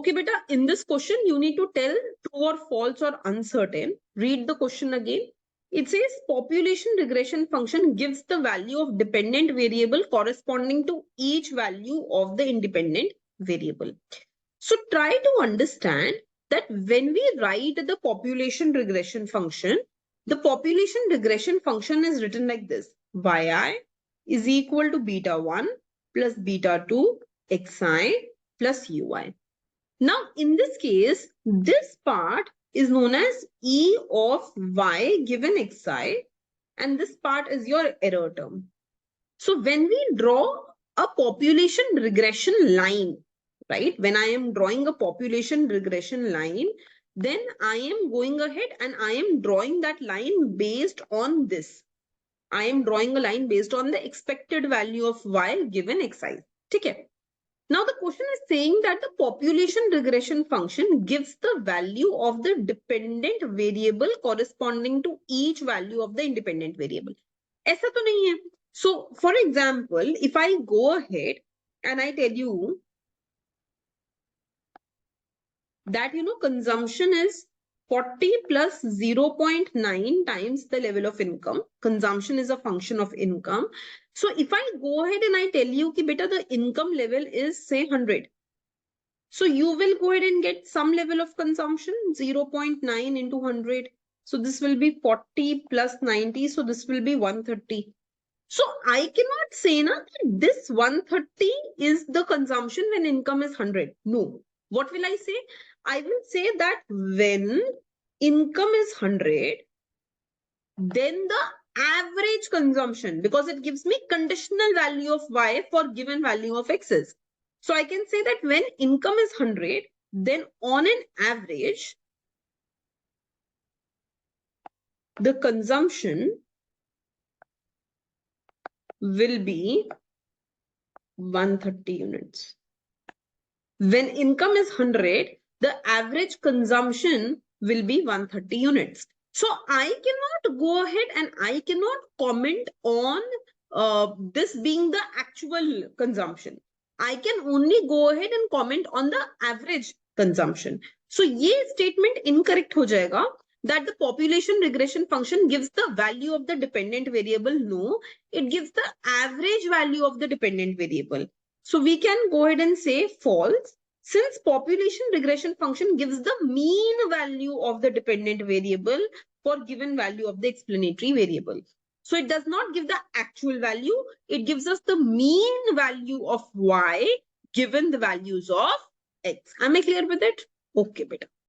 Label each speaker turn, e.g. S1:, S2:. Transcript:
S1: Okay, beta, in this question, you need to tell true or false or uncertain. Read the question again. It says population regression function gives the value of dependent variable corresponding to each value of the independent variable. So try to understand that when we write the population regression function, the population regression function is written like this. Yi is equal to beta 1 plus beta 2 xi plus ui. Now, in this case, this part is known as E of y given xi, and this part is your error term. So when we draw a population regression line, right? When I am drawing a population regression line, then I am going ahead and I am drawing that line based on this. I am drawing a line based on the expected value of y given xi. Okay. Now the question is saying that the population regression function gives the value of the dependent variable corresponding to each value of the independent variable. ऐसा तो नहीं है. So for example, if I go ahead and I tell you that, consumption is 40 plus 0.9 times the level of income. Consumption is a function of income. So if I go ahead and I tell you ki beta the income level is say 100. So you will go ahead and get some level of consumption, 0.9 into 100. So this will be 40 plus 90. So this will be 130. So I cannot say na that this 130 is the consumption when income is 100. No. What will I say? I will say that when income is 100, then the average consumption, because it gives me conditional value of y for given value of x's. So I can say that when income is 100, then on an average, the consumption will be 130 units. When income is 100, the average consumption will be 130 units. So I cannot go ahead and I cannot comment on this being the actual consumption. I can only go ahead and comment on the average consumption. So ये statement incorrect हो जाएगा that the population regression function gives the value of the dependent variable. No, it gives the average value of the dependent variable. So we can go ahead and say false, since population regression function gives the mean value of the dependent variable for given value of the explanatory variable. So it does not give the actual value. It gives us the mean value of y given the values of x. Am I clear with it? Okay, beta.